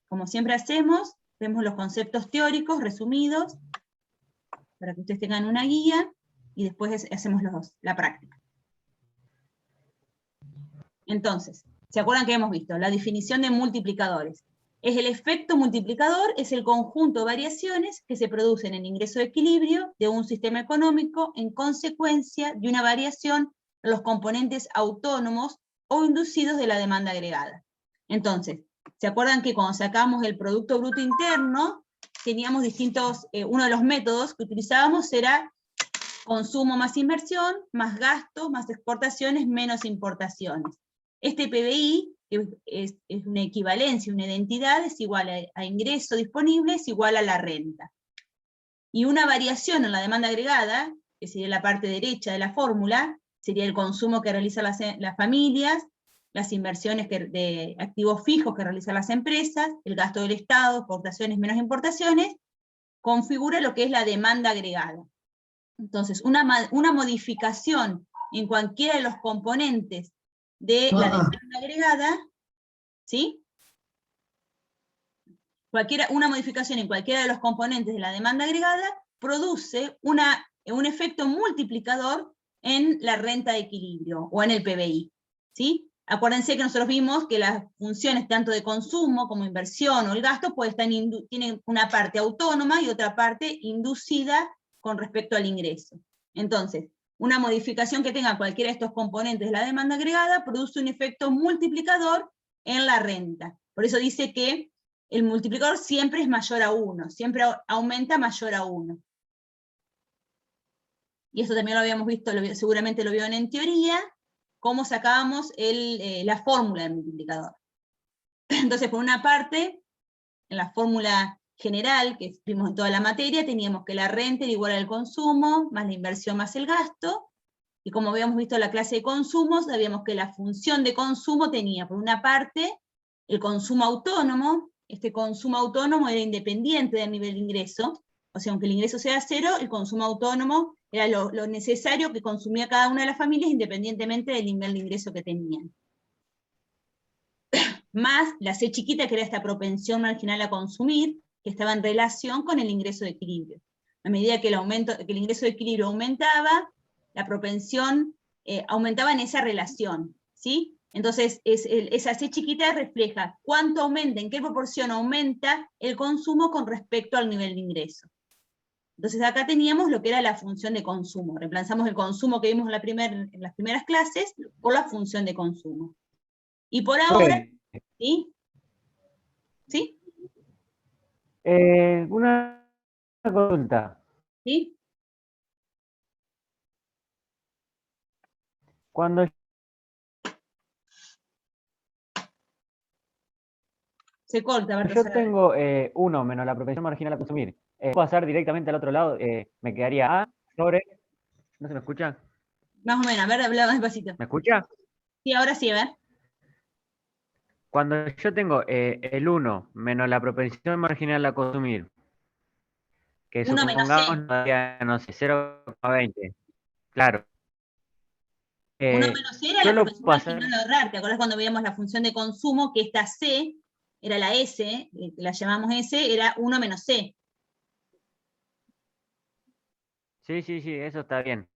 como siempre hacemos, vemos los conceptos teóricos resumidos, para que ustedes tengan una guía, y después hacemos la práctica. Entonces, ¿se acuerdan que hemos visto? La definición de multiplicadores. Es el efecto multiplicador, es el conjunto de variaciones que se producen en ingreso de equilibrio de un sistema económico en consecuencia de una variación en los componentes autónomos o inducidos de la demanda agregada. Entonces, ¿se acuerdan que cuando sacamos el Producto Bruto Interno, teníamos distintos, uno de los métodos que utilizábamos era consumo más inversión, más gastos, más exportaciones, menos importaciones. Este PBI es una equivalencia, una identidad, es igual a ingreso disponible, es igual a la renta. Y una variación en la demanda agregada, que sería la parte derecha de la fórmula, sería el consumo que realizan las familias, las inversiones de activos fijos que realizan las empresas, el gasto del Estado, exportaciones menos importaciones, configura lo que es la demanda agregada. Entonces, una modificación en cualquiera de los componentes de la demanda agregada, ¿sí? Una modificación en cualquiera de los componentes de la demanda agregada produce un efecto multiplicador en la renta de equilibrio, o en el PBI, ¿sí? Acuérdense que nosotros vimos que las funciones tanto de consumo como inversión o el gasto tienen una parte autónoma y otra parte inducida con respecto al ingreso. Entonces, una modificación que tenga cualquiera de estos componentes de la demanda agregada produce un efecto multiplicador en la renta. Por eso dice que el multiplicador siempre es mayor a 1, siempre aumenta mayor a 1. Y esto también lo habíamos visto, seguramente lo vieron en teoría, cómo sacábamos la fórmula del multiplicador. Entonces, por una parte, en la fórmula general que vimos en toda la materia, teníamos que la renta era igual al consumo, más la inversión más el gasto, y como habíamos visto en la clase de consumos, sabíamos que la función de consumo tenía, por una parte, el consumo autónomo. Este consumo autónomo era independiente del nivel de ingreso, o sea, aunque el ingreso sea cero, el consumo autónomo era lo necesario que consumía cada una de las familias, independientemente del nivel de ingreso que tenían. Más la C chiquita, que era esta propensión marginal a consumir, que estaba en relación con el ingreso de equilibrio. A medida que el ingreso de equilibrio aumentaba, la propensión aumentaba en esa relación, ¿sí? Entonces, esa C chiquita refleja cuánto aumenta, en qué proporción aumenta el consumo con respecto al nivel de ingreso. Entonces acá teníamos lo que era la función de consumo. Reemplazamos el consumo que vimos en las primeras clases por la función de consumo. Y por ahora, ¿sí? ¿Sí? Una consulta. ¿Sí? Cuando Se corta, yo Berta. tengo 1 menos la propensión marginal a consumir, ¿puedo pasar directamente al otro lado? Me quedaría A sobre... ¿No se me escucha? Más o menos, a ver, habla más despacito. ¿Me escucha? Sí, ahora sí, a ver. Cuando yo tengo el 1 menos la propensión marginal a consumir, que 1 menos C. supongamos, no sé, 0,20. Claro. 1 menos C era Yo la lo propensión pasar... marginal a ahorrar. ¿Te acuerdas cuando veíamos la función de consumo? Que esta C era la S, la llamamos S, era 1 menos C. Sí, eso está bien.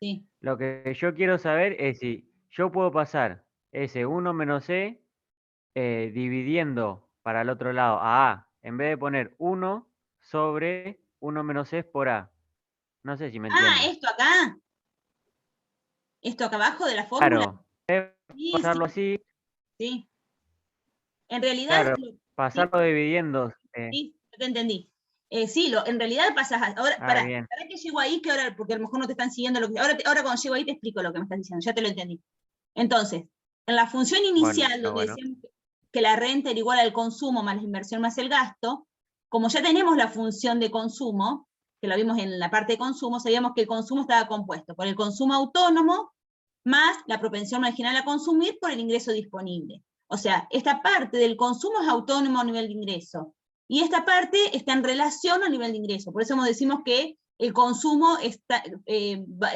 Sí. Lo que yo quiero saber es si yo puedo pasar ese 1 menos C dividiendo para el otro lado a A, en vez de poner 1 sobre 1 menos C por A. No sé si me Ah, entienden. esto acá. Esto acá abajo de la fórmula. Claro, Sí, pasarlo sí, así, sí. En realidad, claro, sí, pasarlo dividiendo. sí, yo te entendí. Sí, en realidad pasas, ahora, para Bien. que llego ahí, que ahora, porque a lo mejor no te están siguiendo lo que, ahora cuando llego ahí te explico lo que me estás diciendo, ya te lo entendí. Entonces, en la función inicial, donde Bueno. decíamos que la renta era igual al consumo más la inversión más el gasto, como ya tenemos la función de consumo, que lo vimos en la parte de consumo, sabíamos que el consumo estaba compuesto por el consumo autónomo más la propensión marginal a consumir por el ingreso disponible. O sea, esta parte del consumo es autónomo a nivel de ingreso, y esta parte está en relación al nivel de ingreso. Por eso decimos que el consumo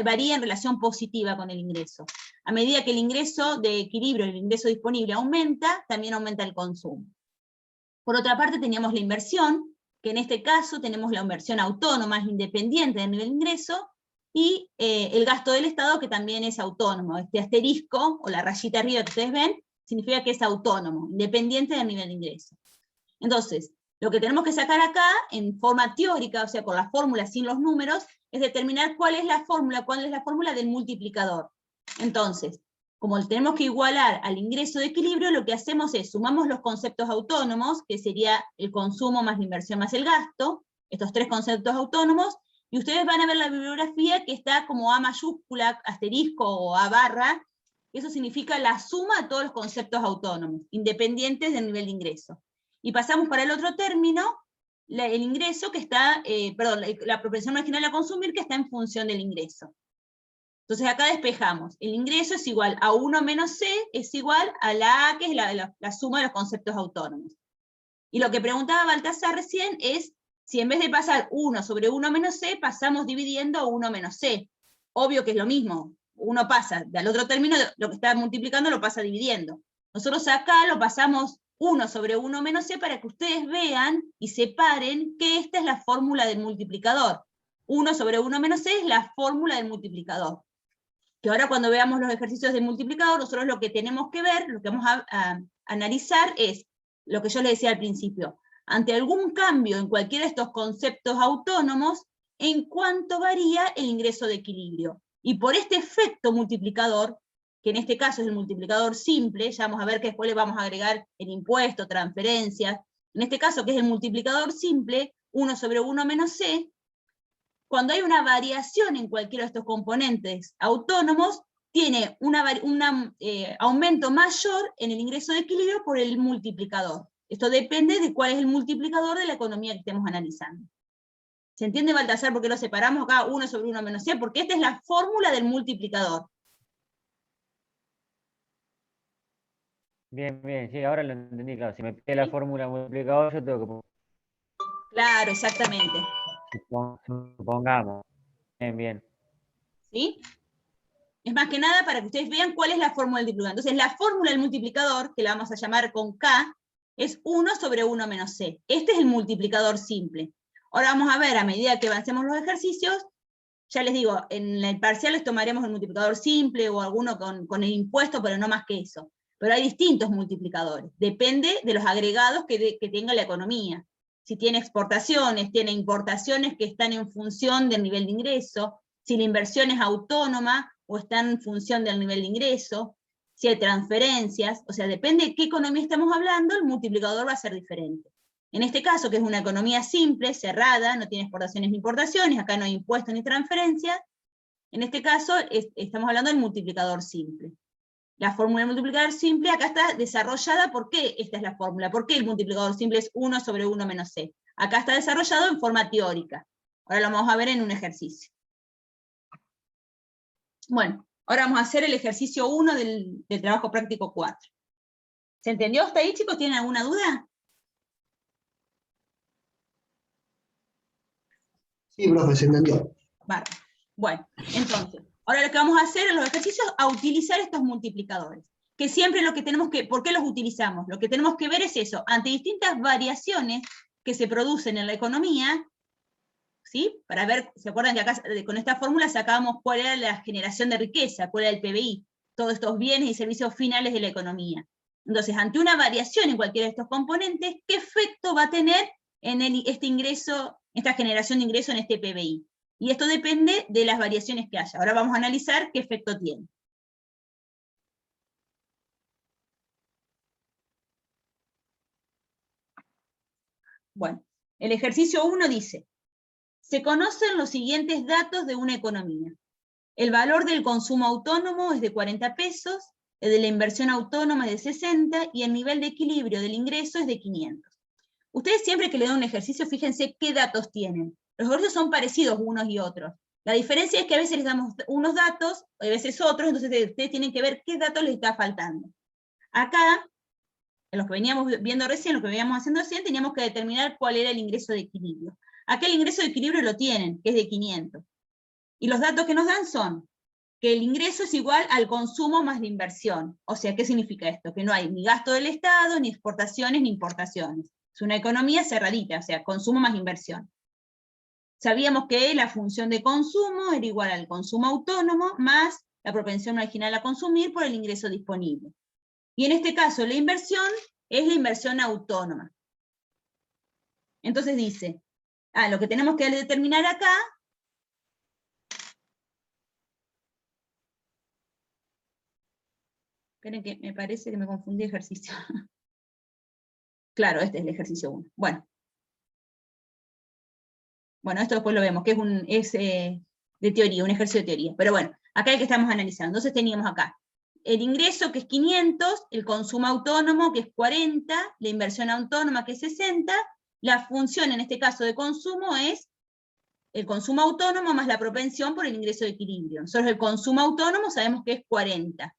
varía en relación positiva con el ingreso. A medida que el ingreso de equilibrio, el ingreso disponible aumenta, también aumenta el consumo. Por otra parte teníamos la inversión, que en este caso tenemos la inversión autónoma, es independiente del nivel de ingreso, y el gasto del Estado, que también es autónomo. Este asterisco, o la rayita arriba que ustedes ven, significa que es autónomo, independiente del nivel de ingreso. Entonces, lo que tenemos que sacar acá, en forma teórica, o sea, con la fórmula sin los números, es determinar cuál es la fórmula del multiplicador. Entonces, como tenemos que igualar al ingreso de equilibrio, lo que hacemos es, sumamos los conceptos autónomos, que sería el consumo más la inversión más el gasto, estos tres conceptos autónomos, y ustedes van a ver la bibliografía que está como A mayúscula, asterisco o A barra, eso significa la suma de todos los conceptos autónomos, independientes del nivel de ingreso. Y pasamos para el otro término, el ingreso que está, la propensión marginal a consumir que está en función del ingreso. Entonces acá despejamos, el ingreso es igual a 1 menos C, es igual a la A, que es la suma de los conceptos autónomos. Y lo que preguntaba Baltasar recién es, si en vez de pasar 1 sobre 1 menos C, pasamos dividiendo a 1 menos C. Obvio que es lo mismo, uno pasa del otro término, lo que está multiplicando lo pasa dividiendo. Nosotros acá lo pasamos 1 sobre 1 menos C para que ustedes vean y separen que esta es la fórmula del multiplicador. 1 sobre 1 menos C es la fórmula del multiplicador. Que ahora cuando veamos los ejercicios del multiplicador, nosotros lo que tenemos que ver, lo que vamos a analizar es lo que yo les decía al principio. Ante algún cambio en cualquiera de estos conceptos autónomos, en cuánto varía el ingreso de equilibrio. Y por este efecto multiplicador, que en este caso es el multiplicador simple, ya vamos a ver que después le vamos a agregar el impuesto, transferencias, en este caso que es el multiplicador simple, 1 sobre 1 menos C, cuando hay una variación en cualquiera de estos componentes autónomos, tiene un aumento mayor en el ingreso de equilibrio por el multiplicador. Esto depende de cuál es el multiplicador de la economía que estemos analizando. ¿Se entiende, Baltasar, por qué lo separamos acá 1 sobre 1 menos C? Porque esta es la fórmula del multiplicador. Bien, bien, sí, ahora lo entendí, claro. Si me pide la fórmula multiplicador, yo tengo que poner. Claro, exactamente. Supongamos. Bien, bien. ¿Sí? Es más que nada para que ustedes vean cuál es la fórmula del multiplicador. Entonces, la fórmula del multiplicador, que la vamos a llamar con K, es 1 sobre 1 menos C. Este es el multiplicador simple. Ahora vamos a ver, a medida que avancemos los ejercicios, ya les digo, en el parcial les tomaremos el multiplicador simple o alguno con el impuesto, pero no más que eso. Pero hay distintos multiplicadores. Depende de los agregados que tenga la economía. Si tiene exportaciones, tiene importaciones que están en función del nivel de ingreso, si la inversión es autónoma o está en función del nivel de ingreso, si hay transferencias, o sea, depende de qué economía estamos hablando, el multiplicador va a ser diferente. En este caso, que es una economía simple, cerrada, no tiene exportaciones ni importaciones, acá no hay impuestos ni transferencias, en este caso estamos hablando del multiplicador simple. La fórmula del multiplicador simple acá está desarrollada. ¿Por qué esta es la fórmula? ¿Por qué el multiplicador simple es 1 sobre 1 menos C? Acá está desarrollado en forma teórica. Ahora lo vamos a ver en un ejercicio. Bueno, ahora vamos a hacer el ejercicio 1 del trabajo práctico 4. ¿Se entendió hasta ahí, chicos? ¿Tienen alguna duda? Sí, profe, se entendió. Vale. Bueno, entonces, ahora lo que vamos a hacer en los ejercicios es a utilizar estos multiplicadores. Que siempre lo que tenemos que, ¿por qué los utilizamos? Lo que tenemos que ver es eso, ante distintas variaciones que se producen en la economía, ¿sí? Para ver, ¿se acuerdan que acá con esta fórmula sacábamos cuál era la generación de riqueza, cuál era el PBI, todos estos bienes y servicios finales de la economía? Entonces, ante una variación en cualquiera de estos componentes, ¿qué efecto va a tener en este ingreso, esta generación de ingreso en este PBI? Y esto depende de las variaciones que haya. Ahora vamos a analizar qué efecto tiene. Bueno, el ejercicio 1 dice, se conocen los siguientes datos de una economía. El valor del consumo autónomo es de 40 pesos, el de la inversión autónoma es de 60 y el nivel de equilibrio del ingreso es de 500. Ustedes siempre que le dan un ejercicio, fíjense qué datos tienen. Los ejercicios son parecidos unos y otros. La diferencia es que a veces les damos unos datos, a veces otros, entonces ustedes tienen que ver qué datos les está faltando. Acá, en los que veníamos viendo recién, lo que veníamos haciendo recién, teníamos que determinar cuál era el ingreso de equilibrio. Acá el ingreso de equilibrio lo tienen, que es de 500. Y los datos que nos dan son que el ingreso es igual al consumo más la inversión. O sea, ¿qué significa esto? Que no hay ni gasto del Estado, ni exportaciones, ni importaciones. Es una economía cerradita, o sea, consumo más inversión. Sabíamos que la función de consumo era igual al consumo autónomo más la propensión marginal a consumir por el ingreso disponible. Y en este caso la inversión es la inversión autónoma. Entonces dice, lo que tenemos que determinar acá, esperen que me parece que me confundí de ejercicio. Claro, este es el ejercicio 1. Bueno, esto después lo vemos, que es de teoría, un ejercicio de teoría. Pero bueno, acá es el que estamos analizando. Entonces teníamos acá el ingreso, que es 500, el consumo autónomo, que es 40, la inversión autónoma, que es 60, la función, en este caso de consumo, es el consumo autónomo más la propensión por el ingreso de equilibrio. Nosotros el consumo autónomo sabemos que es 40.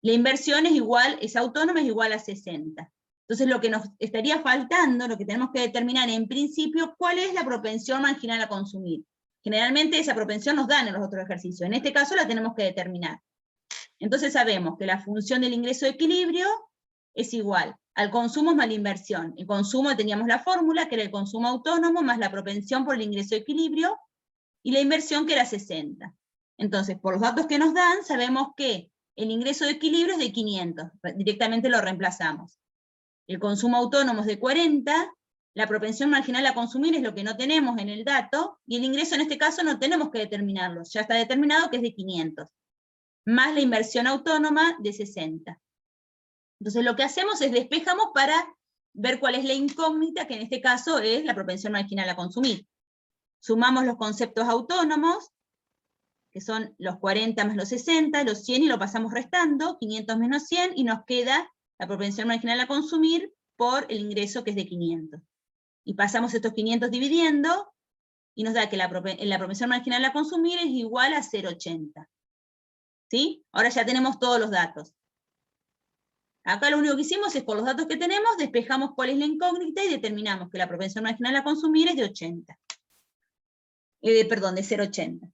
La inversión es autónoma, es igual a 60. Entonces lo que nos estaría faltando, lo que tenemos que determinar en principio, ¿cuál es la propensión marginal a consumir? Generalmente esa propensión nos dan en los otros ejercicios. En este caso la tenemos que determinar. Entonces sabemos que la función del ingreso de equilibrio es igual al consumo más la inversión. El consumo teníamos la fórmula, que era el consumo autónomo, más la propensión por el ingreso de equilibrio, y la inversión, que era 60. Entonces, por los datos que nos dan, sabemos que el ingreso de equilibrio es de 500, directamente lo reemplazamos. El consumo autónomo es de 40, la propensión marginal a consumir es lo que no tenemos en el dato, y el ingreso en este caso no tenemos que determinarlo, ya está determinado que es de 500, más la inversión autónoma de 60. Entonces lo que hacemos es despejamos para ver cuál es la incógnita, que en este caso es la propensión marginal a consumir. Sumamos los conceptos autónomos, que son los 40 más los 60, los 100, y lo pasamos restando, 500 menos 100, y nos queda la propensión marginal a consumir por el ingreso, que es de 500. Y pasamos estos 500 dividiendo, y nos da que la propensión marginal a consumir es igual a 0,80. ¿Sí? Ahora ya tenemos todos los datos. Acá lo único que hicimos es, por los datos que tenemos, despejamos cuál es la incógnita y determinamos que la propensión marginal a consumir es de 80. De 0,80.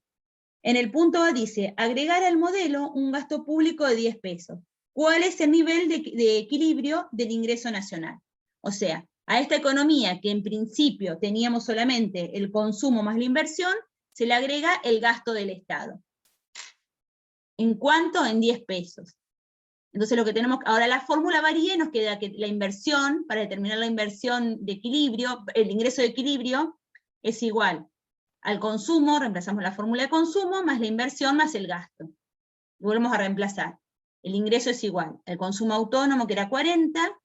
En el punto A dice, agregar al modelo un gasto público de 10 pesos. ¿Cuál es el nivel de equilibrio del ingreso nacional? O sea, a esta economía que en principio teníamos solamente el consumo más la inversión, se le agrega el gasto del Estado. ¿En cuánto? En 10 pesos. Entonces lo que tenemos, ahora la fórmula varía y nos queda que la inversión, para determinar la inversión de equilibrio, el ingreso de equilibrio, es igual al consumo, reemplazamos la fórmula de consumo, más la inversión más el gasto. Volvemos a reemplazar. El ingreso es igual al consumo autónomo, que era 40,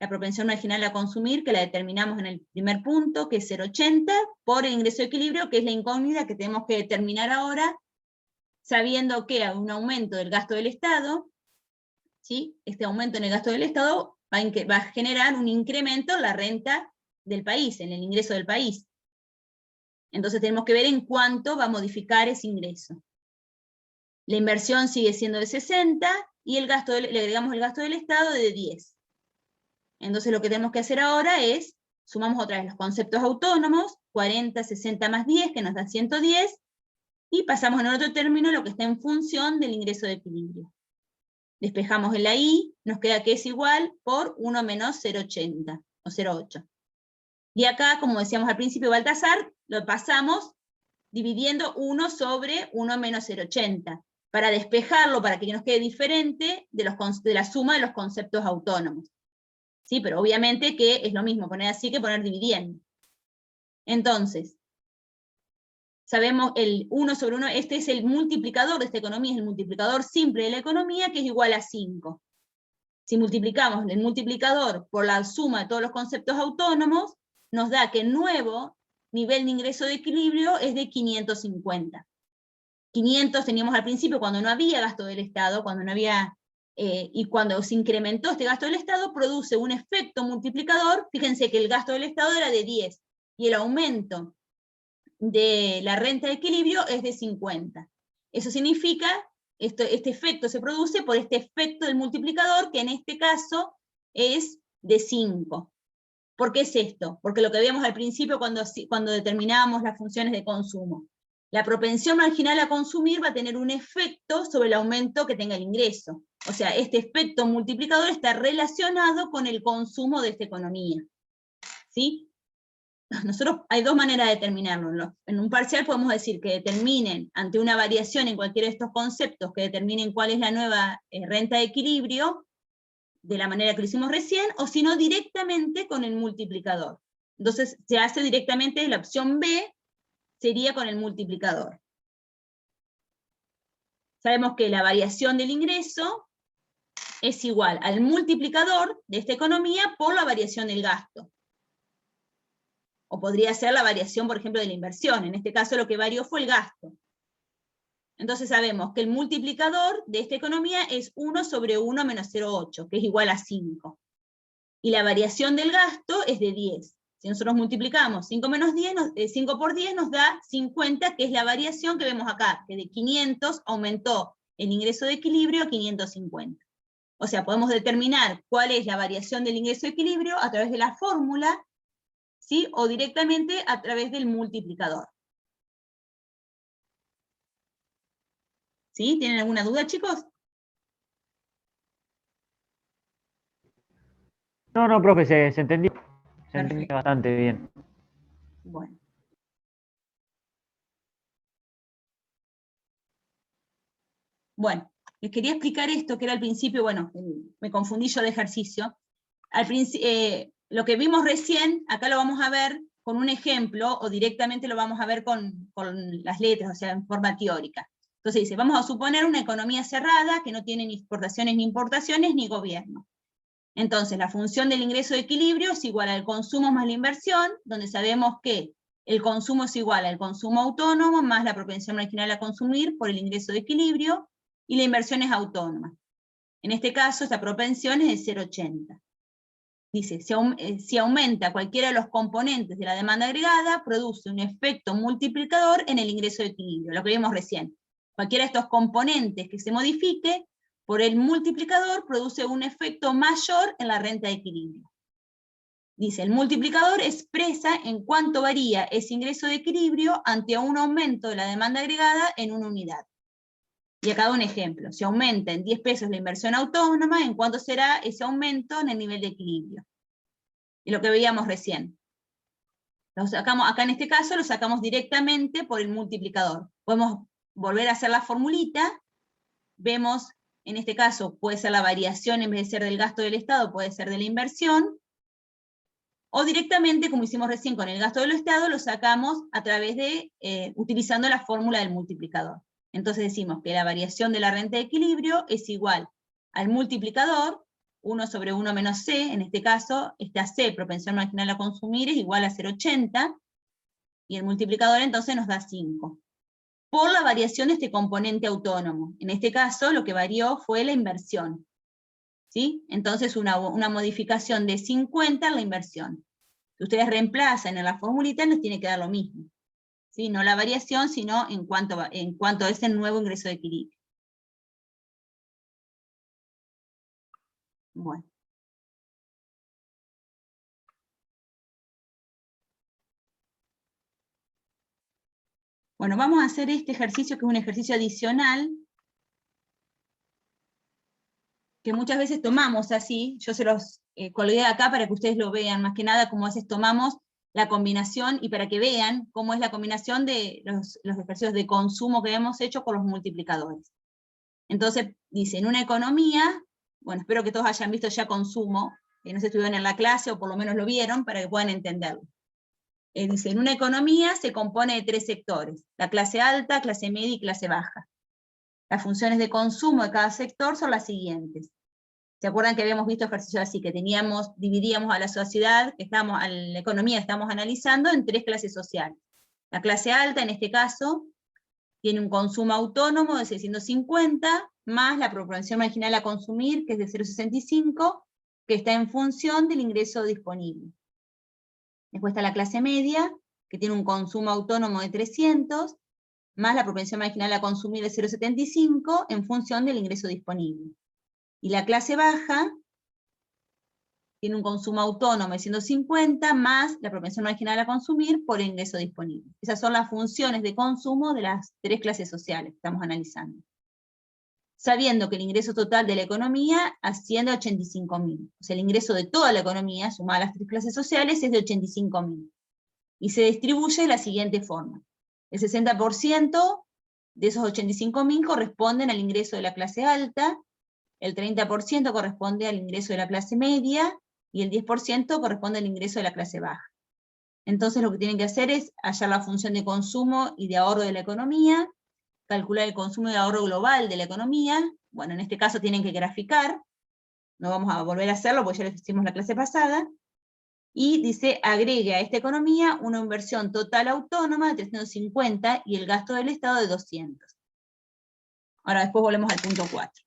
la propensión marginal a consumir, que la determinamos en el primer punto, que es 0,80, por el ingreso de equilibrio, que es la incógnita que tenemos que determinar ahora, sabiendo que hay un aumento del gasto del Estado, ¿sí? Este aumento en el gasto del Estado va a generar un incremento en la renta del país, en el ingreso del país. Entonces tenemos que ver en cuánto va a modificar ese ingreso. La inversión sigue siendo de 60, y el gasto le agregamos el gasto del Estado de 10. Entonces lo que tenemos que hacer ahora es, sumamos otra vez los conceptos autónomos, 40, 60 más 10, que nos da 110, y pasamos en otro término lo que está en función del ingreso de equilibrio. Despejamos en la I, nos queda que es igual por 1 menos 0,80, o 0,8. Y acá, como decíamos al principio, Baltasar, lo pasamos dividiendo 1 sobre 1 menos 0,80, para despejarlo, para que nos quede diferente de la suma de los conceptos autónomos. ¿Sí? Pero obviamente que es lo mismo poner así que poner dividiendo. Entonces, sabemos el 1 sobre 1, este es el multiplicador de esta economía, es el multiplicador simple de la economía, que es igual a 5. Si multiplicamos el multiplicador por la suma de todos los conceptos autónomos, nos da que el nuevo nivel de ingreso de equilibrio es de 550. 500 teníamos al principio cuando no había gasto del Estado, cuando no había, y cuando se incrementó este gasto del Estado, produce un efecto multiplicador. Fíjense que el gasto del Estado era de 10, y el aumento de la renta de equilibrio es de 50. Eso significa, este efecto se produce por este efecto del multiplicador, que en este caso es de 5. ¿Por qué es esto? Porque lo que veíamos al principio cuando determinábamos las funciones de consumo. La propensión marginal a consumir va a tener un efecto sobre el aumento que tenga el ingreso. O sea, este efecto multiplicador está relacionado con el consumo de esta economía. ¿sí? Nosotros hay dos maneras de determinarlo. En un parcial podemos decir que determinen, ante una variación en cualquiera de estos conceptos, que determinen cuál es la nueva renta de equilibrio, de la manera que lo hicimos recién, o si no, directamente con el multiplicador. Entonces, se hace directamente, la opción B sería con el multiplicador. Sabemos que la variación del ingreso es igual al multiplicador de esta economía por la variación del gasto. O podría ser la variación, por ejemplo, de la inversión. En este caso lo que varió fue el gasto. Entonces sabemos que el multiplicador de esta economía es 1 sobre 1 menos 0,8, que es igual a 5. Y la variación del gasto es de 10. Si nosotros multiplicamos 5 por 10 nos da 50, que es la variación que vemos acá, que de 500 aumentó el ingreso de equilibrio a 550. O sea, podemos determinar cuál es la variación del ingreso de equilibrio a través de la fórmula, ¿sí? O directamente a través del multiplicador. ¿Sí? ¿Tienen alguna duda, chicos? No, profe, se entendió. Se entendió Perfecto. bastante bien. Bueno. Bueno, les quería explicar esto, que era al principio, bueno, me confundí yo de ejercicio. Lo que vimos recién, acá lo vamos a ver con un ejemplo, o directamente lo vamos a ver con las letras, o sea, en forma teórica. Entonces dice, vamos a suponer una economía cerrada, que no tiene ni exportaciones ni importaciones, ni gobierno. Entonces, la función del ingreso de equilibrio es igual al consumo más la inversión, donde sabemos que el consumo es igual al consumo autónomo más la propensión marginal a consumir por el ingreso de equilibrio, y la inversión es autónoma. En este caso, esta propensión es de 0,80. Dice, si aumenta cualquiera de los componentes de la demanda agregada, produce un efecto multiplicador en el ingreso de equilibrio, lo que vimos recién. Cualquiera de estos componentes que se modifique, por el multiplicador produce un efecto mayor en la renta de equilibrio. Dice, el multiplicador expresa en cuánto varía ese ingreso de equilibrio ante un aumento de la demanda agregada en una unidad. Y acá un ejemplo, si aumenta en 10 pesos la inversión autónoma, ¿en cuánto será ese aumento en el nivel de equilibrio? Y lo que veíamos recién. Lo sacamos, acá en este caso lo sacamos directamente por el multiplicador. Podemos volver a hacer la formulita, vemos, en este caso puede ser la variación en vez de ser del gasto del Estado, puede ser de la inversión, o directamente, como hicimos recién con el gasto del Estado, lo sacamos a través de, utilizando la fórmula del multiplicador. Entonces decimos que la variación de la renta de equilibrio es igual al multiplicador, 1 sobre 1 menos C, en este caso, esta C, propensión marginal a consumir, es igual a 0,80, y el multiplicador entonces nos da 5. Por la variación de este componente autónomo. En este caso, lo que varió fue la inversión. ¿Sí? Entonces, una modificación de 50 en la inversión. Si ustedes reemplazan en la formulita, nos tiene que dar lo mismo. ¿Sí? No la variación, sino en cuanto a ese nuevo ingreso de equilibrio. Bueno. Bueno, vamos a hacer este ejercicio, que es un ejercicio adicional, que muchas veces tomamos así. Yo se los colgué acá para que ustedes lo vean, más que nada como a veces tomamos la combinación, y para que vean cómo es la combinación de los ejercicios de consumo que hemos hecho con los multiplicadores. Entonces, dice, en una economía, bueno, espero que todos hayan visto ya consumo, que no se estuvieron en la clase, o por lo menos lo vieron, para que puedan entenderlo. Dice, en una economía se compone de 3 sectores, la clase alta, clase media y clase baja. Las funciones de consumo de cada sector son las siguientes. ¿Se acuerdan que habíamos visto ejercicios así, que dividíamos a la sociedad, a la economía que estamos analizando, en 3 clases sociales? La clase alta, en este caso, tiene un consumo autónomo de 650, más la propensión marginal a consumir, que es de 0,65, que está en función del ingreso disponible. Después está la clase media, que tiene un consumo autónomo de 300, más la propensión marginal a consumir de 0,75, en función del ingreso disponible. Y la clase baja tiene un consumo autónomo de 150, más la propensión marginal a consumir por ingreso disponible. Esas son las funciones de consumo de las 3 clases sociales que estamos analizando. sabiendo que el ingreso total de la economía asciende a 85.000. O sea, el ingreso de toda la economía, sumada a las tres clases sociales, es de 85.000. Y se distribuye de la siguiente forma. El 60% de esos 85.000 corresponden al ingreso de la clase alta, el 30% corresponde al ingreso de la clase media, y el 10% corresponde al ingreso de la clase baja. Entonces lo que tienen que hacer es hallar la función de consumo y de ahorro de la economía, calcular el consumo y ahorro global de la economía. Bueno, en este caso tienen que graficar, no vamos a volver a hacerlo porque ya lo hicimos la clase pasada, y dice, agregue a esta economía una inversión total autónoma de 350 y el gasto del Estado de 200. Ahora después volvemos al punto 4.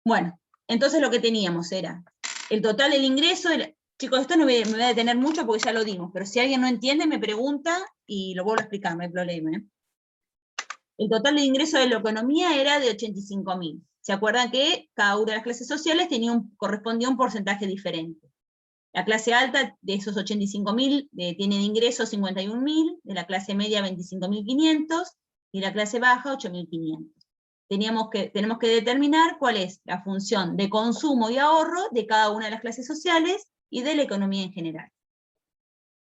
Bueno, entonces lo que teníamos era el total del ingreso. Chicos, esto no me voy a detener mucho porque ya lo dimos, pero si alguien no entiende me pregunta y lo vuelvo a explicar, no hay problema. El total de ingreso de la economía era de 85.000. ¿Se acuerdan que cada una de las clases sociales correspondía a un porcentaje diferente? La clase alta de esos 85.000 tiene de ingresos 51.000, de la clase media 25.500 y la clase baja 8.500. Tenemos que determinar cuál es la función de consumo y ahorro de cada una de las clases sociales y de la economía en general.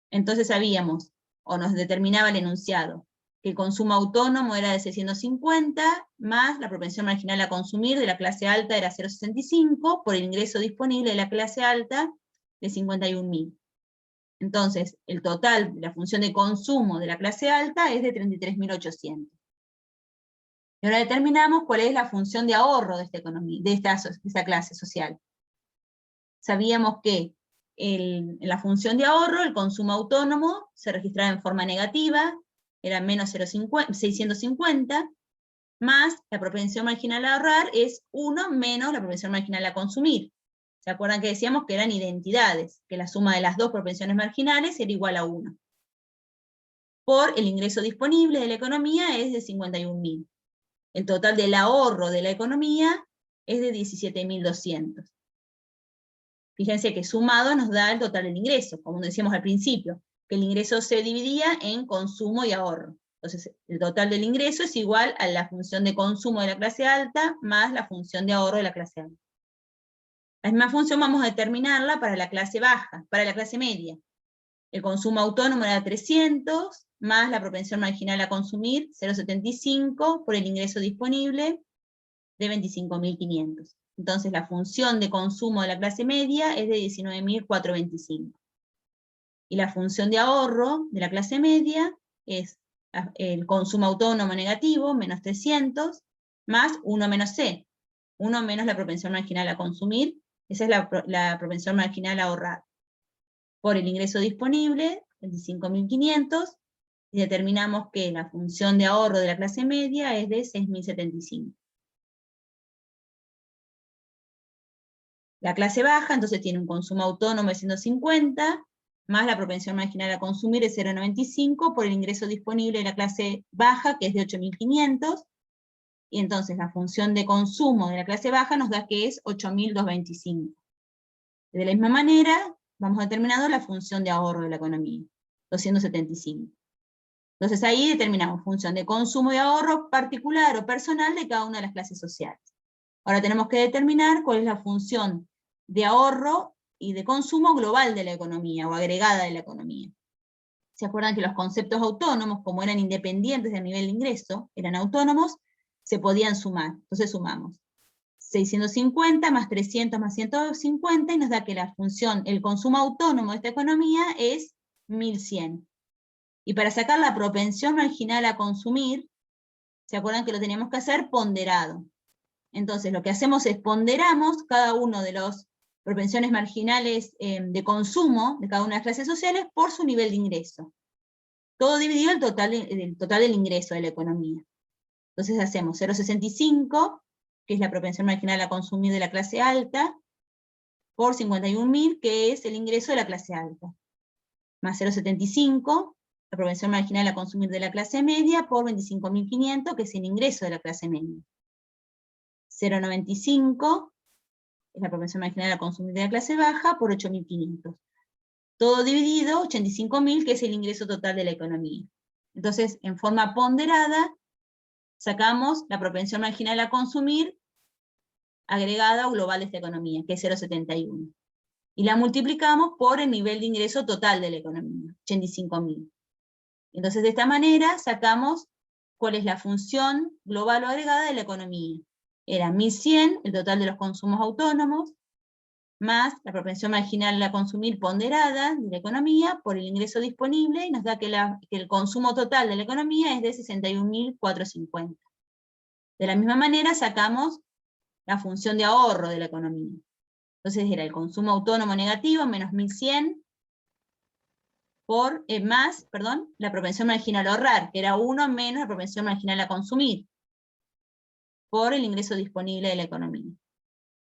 Entonces sabíamos, o nos determinaba el enunciado, que el consumo autónomo era de 650, más la propensión marginal a consumir de la clase alta era 0,65, por el ingreso disponible de la clase alta de 51.000. Entonces, el total de la función de consumo de la clase alta es de 33.800. Y ahora determinamos cuál es la función de ahorro de esta economía, de esta clase social. Sabíamos que en la función de ahorro, el consumo autónomo se registraba en forma negativa, era menos 650, más la propensión marginal a ahorrar es 1 menos la propensión marginal a consumir. ¿Se acuerdan que decíamos que eran identidades? Que la suma de las dos propensiones marginales era igual a 1. Por el ingreso disponible de la economía es de 51.000. El total del ahorro de la economía es de 17.200. Fíjense que sumado nos da el total del ingreso, como decíamos al principio, que el ingreso se dividía en consumo y ahorro. Entonces, el total del ingreso es igual a la función de consumo de la clase alta más la función de ahorro de la clase alta. La misma función vamos a determinarla para la clase baja, para la clase media. El consumo autónomo era 300, más la propensión marginal a consumir, 0,75, por el ingreso disponible de 25.500. Entonces la función de consumo de la clase media es de 19.425. Y la función de ahorro de la clase media es el consumo autónomo negativo, menos 300, más 1 menos C. 1 menos la propensión marginal a consumir, esa es la propensión marginal a ahorrar. Por el ingreso disponible, 25.500, y determinamos que la función de ahorro de la clase media es de 6.075. La clase baja, entonces tiene un consumo autónomo de 150, más la propensión marginal a consumir es 0,95, por el ingreso disponible de la clase baja, que es de 8.500, y entonces la función de consumo de la clase baja nos da que es 8.225. De la misma manera, vamos determinando la función de ahorro de la economía, 275. Entonces ahí determinamos función de consumo y ahorro particular o personal de cada una de las clases sociales. Ahora tenemos que determinar cuál es la función de ahorro y de consumo global de la economía, o agregada de la economía. ¿Se acuerdan que los conceptos autónomos, como eran independientes del nivel de ingreso, eran autónomos, se podían sumar? Entonces sumamos 650 más 300 más 150, y nos da que la función, el consumo autónomo de esta economía es 1.100. Y para sacar la propensión marginal a consumir, ¿se acuerdan que lo teníamos que hacer ponderado? Entonces lo que hacemos es ponderamos cada uno de las propensiones marginales de consumo de cada una de las clases sociales por su nivel de ingreso. Todo dividido el total del ingreso de la economía. Entonces hacemos 0,65, que es la propensión marginal a consumir de la clase alta, por 51.000, que es el ingreso de la clase alta. Más 0,75, la propensión marginal a consumir de la clase media, por 25.500, que es el ingreso de la clase media. 0,95 es la propensión marginal a consumir de la clase baja, por 8.500. Todo dividido, 85.000, que es el ingreso total de la economía. Entonces, en forma ponderada, sacamos la propensión marginal a consumir agregada o global de esta economía, que es 0,71. Y la multiplicamos por el nivel de ingreso total de la economía, 85.000. Entonces, de esta manera, sacamos cuál es la función global o agregada de la economía. Era 1.100, el total de los consumos autónomos, más la propensión marginal a consumir ponderada de la economía por el ingreso disponible, y nos da que el consumo total de la economía es de 61.450. De la misma manera, sacamos la función de ahorro de la economía. Entonces era el consumo autónomo negativo, menos 1.100, por, la propensión marginal a ahorrar, que era 1 menos la propensión marginal a consumir, por el ingreso disponible de la economía.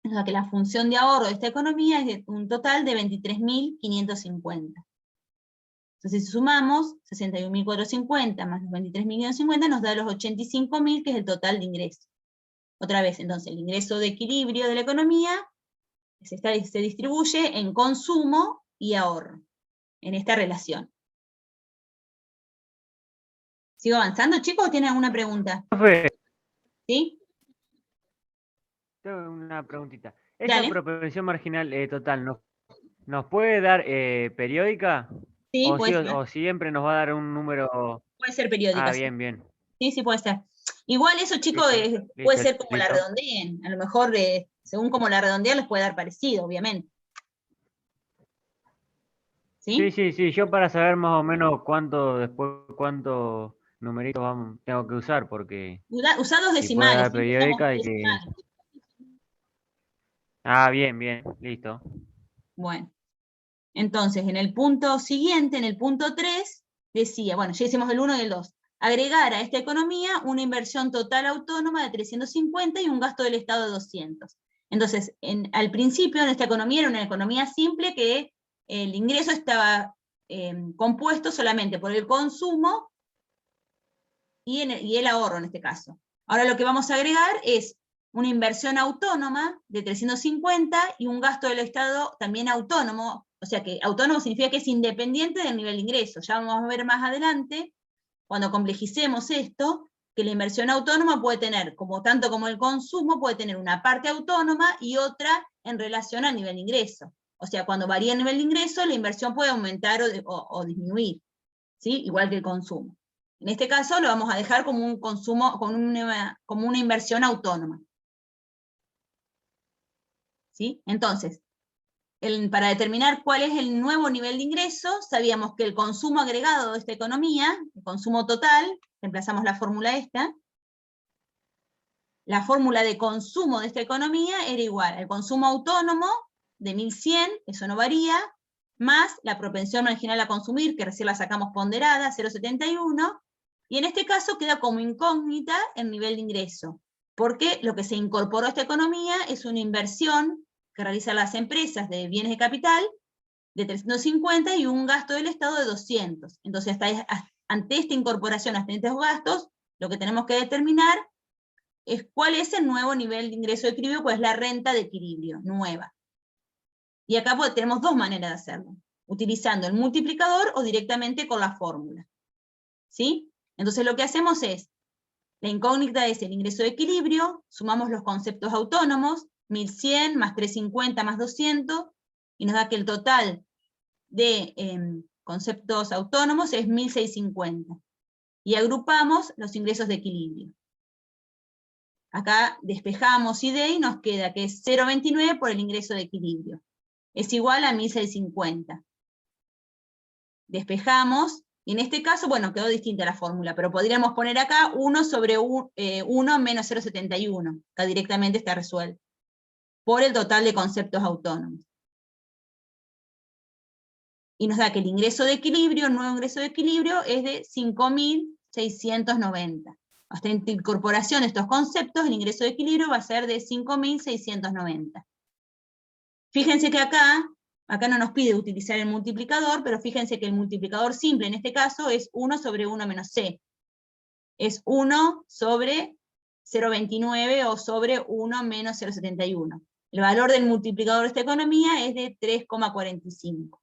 O sea que la función de ahorro de esta economía es de un total de 23.550. Entonces si sumamos 61.450 más los 23.550 nos da los 85.000, que es el total de ingreso. Otra vez, entonces, el ingreso de equilibrio de la economía se distribuye en consumo y ahorro, en esta relación. ¿Sigo avanzando, chicos, o tienen alguna pregunta? Profe, ¿Sí? tengo una preguntita. Dale. ¿Esta propensión marginal total nos puede dar periódica? Sí, ¿O, puede ser. o siempre nos va a dar un número? Puede ser periódica. Ah, Sí. bien, bien. Sí, sí puede ser. Igual eso, chicos, puede ser como la redondeen. A lo mejor, según como la redondean, les puede dar parecido, obviamente. ¿Sí? Sí. Yo para saber más o menos cuántos numeritos tengo que usar, porque Usá dos si puede decimales. dar Siempre usamos periódica hay que... decimales. Ah, bien, listo. Bueno. Entonces, en el punto siguiente, en el punto 3, decía, bueno, ya hicimos el 1 y el 2, agregar a esta economía una inversión total autónoma de 350 y un gasto del Estado de 200. Entonces, al principio, esta economía era una economía simple que el ingreso estaba compuesto solamente por el consumo y el ahorro en este caso. Ahora lo que vamos a agregar es una inversión autónoma de 350 y un gasto del Estado también autónomo. O sea que autónomo significa que es independiente del nivel de ingreso. Ya vamos a ver más adelante, cuando complejicemos esto, que la inversión autónoma puede tener, tanto como el consumo, puede tener una parte autónoma y otra en relación al nivel de ingreso. O sea, cuando varía el nivel de ingreso, la inversión puede aumentar o disminuir, ¿sí? Igual que el consumo. En este caso lo vamos a dejar como un consumo, como una inversión autónoma. ¿Sí? Entonces, para determinar cuál es el nuevo nivel de ingreso, sabíamos que el consumo agregado de esta economía, el consumo total, reemplazamos la fórmula esta, la fórmula de consumo de esta economía era igual al consumo autónomo de 1.100, eso no varía, más la propensión marginal a consumir, que recién la sacamos ponderada, 0,71, y en este caso queda como incógnita el nivel de ingreso, porque lo que se incorporó a esta economía es una inversión que realizan las empresas de bienes de capital de 350 y un gasto del Estado de 200. Entonces, ante esta incorporación, hasta estos gastos, lo que tenemos que determinar es cuál es el nuevo nivel de ingreso de equilibrio, cuál es la renta de equilibrio nueva. Y acá tenemos dos maneras de hacerlo, utilizando el multiplicador o directamente con la fórmula. ¿Sí? Entonces lo que hacemos es, la incógnita es el ingreso de equilibrio, sumamos los conceptos autónomos, 1.100 más 350 más 200, y nos da que el total de conceptos autónomos es 1.650. Y agrupamos los ingresos de equilibrio. Acá despejamos ID y nos queda que es 0,29 por el ingreso de equilibrio. Es igual a 1.650. Despejamos, y en este caso, bueno, quedó distinta la fórmula, pero podríamos poner acá 1 sobre 1 menos 0,71. Acá directamente está resuelto. Por el total de conceptos autónomos. Y nos da que el ingreso de equilibrio, el nuevo ingreso de equilibrio, es de 5.690. Hasta incorporación de estos conceptos, el ingreso de equilibrio va a ser de 5.690. Fíjense que acá no nos pide utilizar el multiplicador, pero fíjense que el multiplicador simple en este caso es 1 sobre 1 menos c. Es 1 sobre 0,29 o sobre 1 menos 0,71. El valor del multiplicador de esta economía es de 3,45.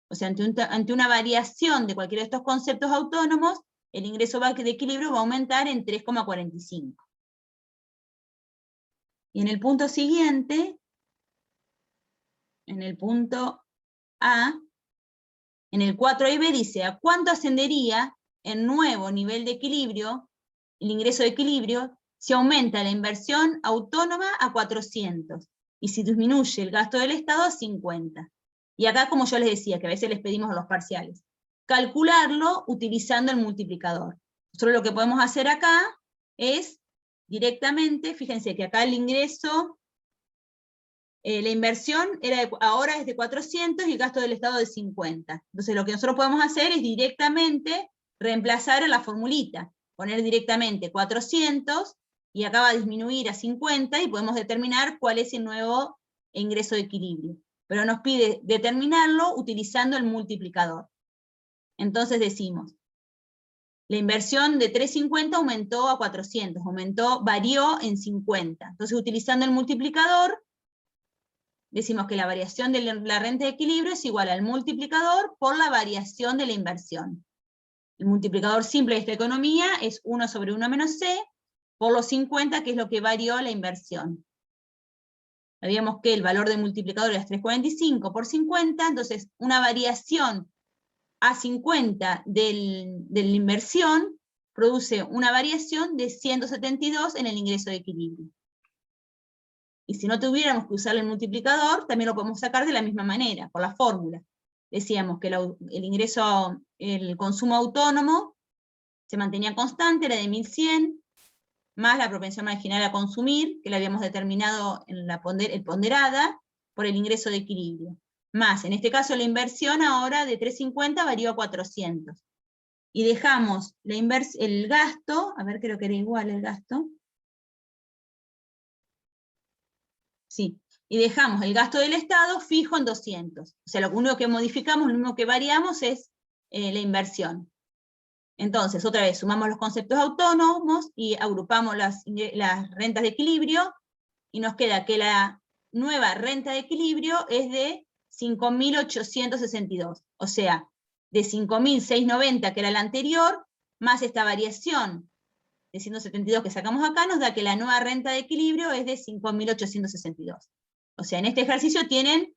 O sea, ante una variación de cualquiera de estos conceptos autónomos, el ingreso de equilibrio va a aumentar en 3,45. Y en el punto siguiente, en el punto A, en el 4B dice, ¿a cuánto ascendería el nuevo nivel de equilibrio, el ingreso de equilibrio, si aumenta la inversión autónoma a 400, y si disminuye el gasto del Estado a 50? Y acá, como yo les decía, que a veces les pedimos los parciales, calcularlo utilizando el multiplicador. Nosotros lo que podemos hacer acá es directamente, fíjense que acá el ingreso, la inversión ahora es de 400 y el gasto del Estado de 50. Entonces lo que nosotros podemos hacer es directamente reemplazar a la formulita, poner directamente 400, y acá va a disminuir a 50, y podemos determinar cuál es el nuevo ingreso de equilibrio. Pero nos pide determinarlo utilizando el multiplicador. Entonces decimos, la inversión de 350 aumentó a 400, varió en 50. Entonces, utilizando el multiplicador, decimos que la variación de la renta de equilibrio es igual al multiplicador por la variación de la inversión. El multiplicador simple de esta economía es 1 sobre 1 menos C, por los 50, que es lo que varió la inversión. Sabíamos que el valor del multiplicador era 3,45 por 50, entonces una variación a 50 de la inversión produce una variación de 172 en el ingreso de equilibrio. Y si no tuviéramos que usar el multiplicador, también lo podemos sacar de la misma manera, por la fórmula. Decíamos que el consumo autónomo se mantenía constante, era de 1100, más la propensión marginal a consumir, que la habíamos determinado en el ponderada, por el ingreso de equilibrio. Más, en este caso la inversión ahora de 350 varió a 400. Y dejamos el gasto, a ver, creo que era igual el gasto. Sí, y dejamos el gasto del Estado fijo en 200. O sea, lo único que modificamos, lo único que variamos es la inversión. Entonces, otra vez, sumamos los conceptos autónomos y agrupamos las rentas de equilibrio, y nos queda que la nueva renta de equilibrio es de 5.862. O sea, de 5.690, que era la anterior, más esta variación de 172 que sacamos acá, nos da que la nueva renta de equilibrio es de 5.862. O sea, en este ejercicio tienen